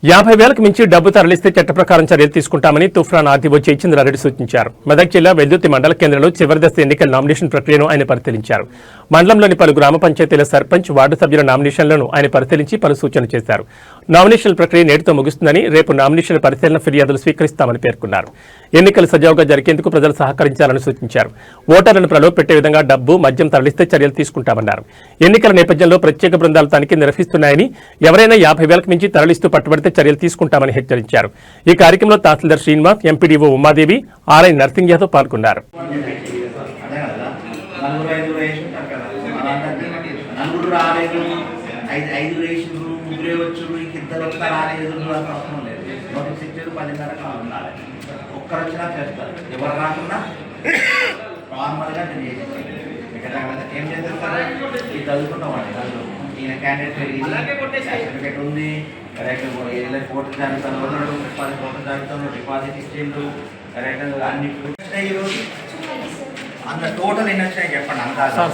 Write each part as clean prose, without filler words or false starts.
50,000కు మించి డబ్బు తరలిస్తే చట్ట ప్రకారం చర్యలు తీసుకుంటామని తుఫ్రాన్ ఆర్టీఓ జయచంద్రారెడ్డి సూచించారు. మెదక్ జిల్లా వెల్దుర్తి మండల కేంద్రంలో చివరి దశ ఎన్నికల నామినేషన్ ప్రక్రియను ఆయన పరిశీలించారు. మండలంలోని పలు గ్రామ పంచాయతీల సర్పంచ్, వార్డు సభ్యుల నామినేషన్లను ఆయన పరిశీలించి పలు సూచనలు చేశారు. నామినేషన్ల ప్రక్రియ నేటితో ముగుస్తుందని, రేపు నామినేషన్ల పరిశీలన ఫిర్యాదులు స్వీకరిస్తామని పేర్కొన్నారు. ఎన్నికలు సజావుగా జరిగేందుకు ప్రజలు సహకరించాలని సూచించారు. ఓటర్లను ప్రలోభపెట్టే విధంగా డబ్బు, మద్యం తరలిస్తే చర్యలు తీసుకుంటామన్నారు. ఎన్నికల నేపథ్యంలో ప్రత్యేక బృందాలు తనిఖీ నిర్వహిస్తున్నాయని, ఎవరైనా 50,000కు మించి తరలిస్తూ పట్టుబడితే చర్యలు తీసుకుంటామని హెచ్చరించారు. ఈ కార్యక్రమంలో తహసీల్దార్ శ్రీనివాస్, ఎంపీడీఓ ఉమాదేవి, ఆర్ఐ నర్సింగ్ యాదవ్ పాల్గొన్నారు. ఏం చేస్తారు? ఇది చదువుకుంటామండి. ఈయన క్యాండిడేట్ ఉంది, కరెక్ట్ కోర్టు జాబితాలో ఉన్నాడు, 10 కోట్ల జాబితాలో డిపాజిట్ ఇచ్చిండు, కరెక్ట్ అన్ని అంత టోటల్ ఎన్ని వచ్చినాయి చెప్పండి. అంతా 91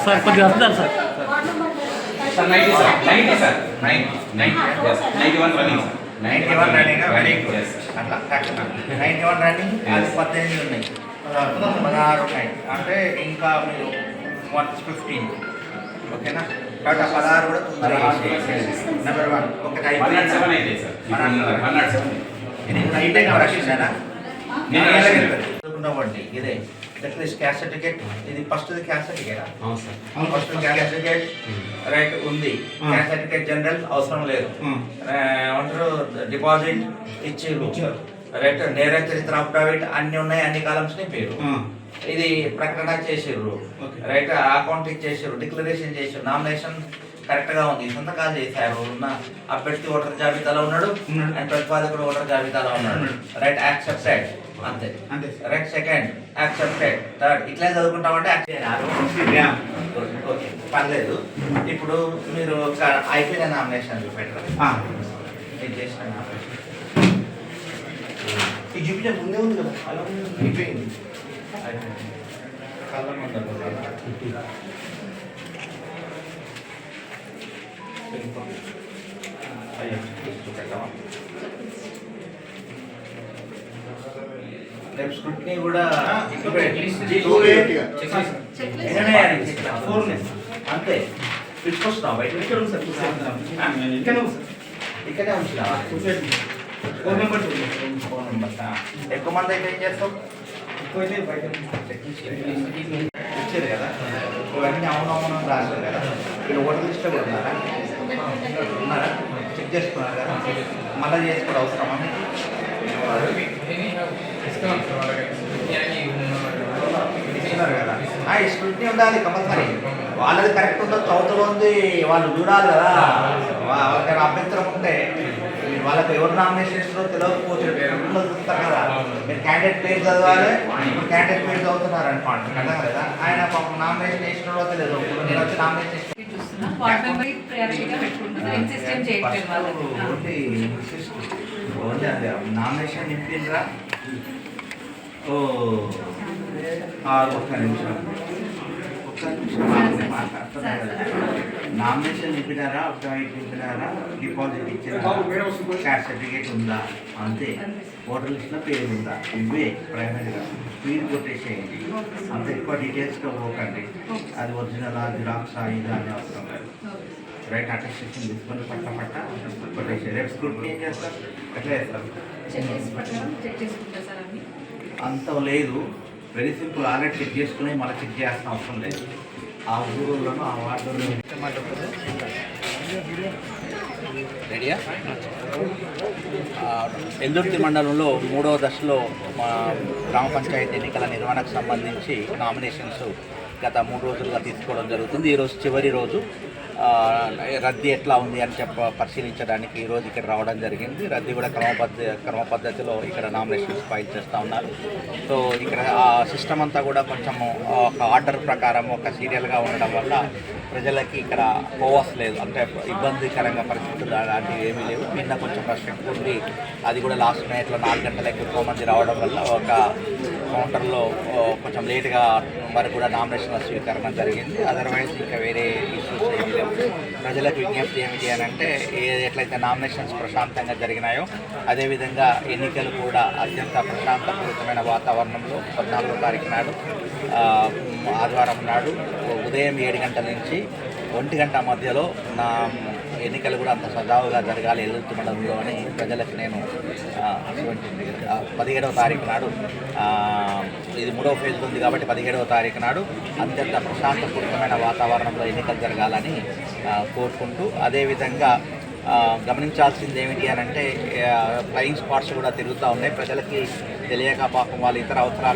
రన్నింగ్. Very good. అట్లా 91 రన్నింగ్, అది 18 ఉన్నాయి, 16 ఉన్నాయి. అంటే ఇంకా మీరు 15 ఓకేనా? కాబట్టి 16 కూడా నెంబర్ 1 ఒకటి అయిపోయింది. ఇదే అట్లీస్ట్ క్యాస్ట్ సర్టిఫికేట్, ఇది first caste certificate, first caste certificate right ఉంది. క్యాస్ట్ సర్టిఫికేట్ జనరల్ అవసరం లేదు. ఏమంటారు, డిపాజిట్ ఇచ్చారు రైట్, నేర చరిత్ర అఫిడవిట్ అన్ని ఉన్నాయి, అన్ని కాలమ్స్ ని పేరు, ఇది ప్రకటన చేసిర్రు రైట్, అకౌంట్ ఇచ్చేసారు, డిక్లరేషన్ చేసారు, నామినేషన్ కరెక్ట్ గా ఉంది, సంతకాలు చేశారు, ఉన్న అభ్యర్థి ఓటర్ జాబితాలో ఉన్నాడు అండ్ ప్రతిపాదకుడు ఓటర్ జాబితాలో ఉన్నాడు రైట్, యాక్సెప్టెడ్ అంతే రైట్. సెకండ్ యాక్సెప్టెడ్, థర్డ్ ఇట్లా చదువుకుంటామంటే ఓకే పర్లేదు. ఇప్పుడు మీరు అయిపోయిన నామినేషన్ పెట్టరు, ఇది చేసిన నామినేషన్ ఇది చూపించే ముందే ఉంది కదా, అలా అయిపోయింది. కళ్ళ ముందు రేపు స్క్రూటినీ కూడా అంతే పిలుచుకొస్తున్నావు బయట, ఇక్కడే ఉంచున్నావా? ఫోన్ నెంబర్స్ ఎక్కువ మంది అయితే ఏం చేస్తావు? ఇచ్చారు కదా ఇవన్నీ, అవునవును రాశారు కదా, వీళ్ళు ఓటర్ లిస్ట్లో కూడా ఉన్నారా? చెక్ చేసుకున్నారు కదా, మళ్ళీ చేసుకోవడం అవసరమా? ఇస్తున్నారు కదా, స్క్రూటినీ ఉండాలి కంపల్సరీ. వాళ్ళది కరెక్ట్ ఉందో చదువుతూ ఉంది, వాళ్ళు చూడాలి కదా. వాళ్ళకైనా అభ్యంతరం ఉంటే వాళ్ళకి ఎవరు నామినేషన్ ఇస్తారో తెలియకపోవచ్చు, చూస్తారు కదా. మీరు క్యాండిడేట్ పేరు చదవాలి, ఇప్పుడు క్యాండిడేట్ పేరు చదువుతున్నారు అనుకోండి కదా కదా, ఆయన నామినేషన్ వేసినో తెలియదు, నేను వచ్చి నామినేషన్ నామినేషన్ నింపిండ్రా. ఒక్క నిమిషం నామినేషన్ నింపినారా, అప్డేట్ నింపినారా, డిపాజిట్ ఇచ్చినారా, క్యాస్ట్ సర్టిఫికేట్ ఉందా, అంతే. ఓటర్ లిస్ట్లో పేరు ఉందా, ఇవే ప్రైమరీగా మీరు కొట్టేసేయండి. అంత ఎక్కువ డీటెయిల్స్గా పోకండి, అది ఒరిజినలా, జిరాక్సా, ఇది అని అవసరం లేదు రైట్. అటెస్టేషన్ తీసుకొని పట్ట కొట్టేసి రేపు స్క్రూటినీ ఏం చేస్తారు, ఎట్లా చేస్తారు? అంత లేదు, వెరీ సింపుల్. ఆల్రెడీ చెక్ చేసుకుని మళ్ళీ చెక్ చేయాల్సిన అవసరం లేదు. ఆ ఊళ్ళోనూ ఆ వార్డులో రెడీయా. వెల్దుర్తి మండలంలో 3వ దశలో మా గ్రామ పంచాయతీ ఎన్నికల నిర్వహణకు సంబంధించి నామినేషన్స్ గత 3 రోజులుగా తీసుకోవడం జరుగుతుంది. ఈరోజు చివరి రోజు. రద్దీ ఎట్లా ఉంది అని పరిశీలించడానికి ఈరోజు ఇక్కడ రావడం జరిగింది. రద్దీ కూడా క్రమ పద్ధతిలో ఇక్కడ నామినేషన్స్ ఫైల్ చేస్తూ ఉన్నారు. సో ఇక్కడ ఆ సిస్టమ్ అంతా కూడా కొంచెం ఒక ఆర్డర్ ప్రకారం ఒక సీరియల్గా ఉండడం వల్ల ప్రజలకి ఇక్కడ పోవస్ లేదు, అంటే ఇబ్బందికరంగా పరిస్థితులు అలాంటివి ఏమీ లేవు. నిన్న కొంచెం రష్ ఎక్కువ ఉంది, అది కూడా లాస్ట్ మినిట్లో 4 గంటలకు ఎక్కువ మంది రావడం వల్ల ఒక కౌంటర్లో కొంచెం లేట్గా వరకు కూడా నామినేషన్ల స్వీకరణ జరిగింది. అదర్వైజ్ ఇంకా వేరే ఇష్యూస్ ఏమీ లేవు. ప్రజలకు విజ్ఞప్తి ఏమిటి అని అంటే ఎట్లయితే నామినేషన్స్ ప్రశాంతంగా జరిగినాయో అదేవిధంగా ఎన్నికలు కూడా అత్యంత ప్రశాంతపూరితమైన వాతావరణంలో 14వ తారీఖు నాడు ఆదివారం నాడు ఉదయం 7 గంటల నుంచి 1 గంట మధ్యలో నా ఎన్నికలు కూడా అంత సజావుగా జరగాలి ఎదుగుతు మండలంలో అని ప్రజలకు నేను 17వ తారీఖు నాడు ఇది 3వ ఫేజ్ ఉంది కాబట్టి 17వ తారీఖు నాడు అత్యంత ప్రశాంతపూరితమైన వాతావరణంలో ఎన్నికలు జరగాలని కోరుకుంటూ అదేవిధంగా గమనించాల్సింది ఏమిటి అని అంటే ఫ్లయింగ్ స్పాట్స్ కూడా తిరుగుతూ ఉన్నాయి. ప్రజలకి తెలియక పాపం వాళ్ళ ఇతర అవసరాల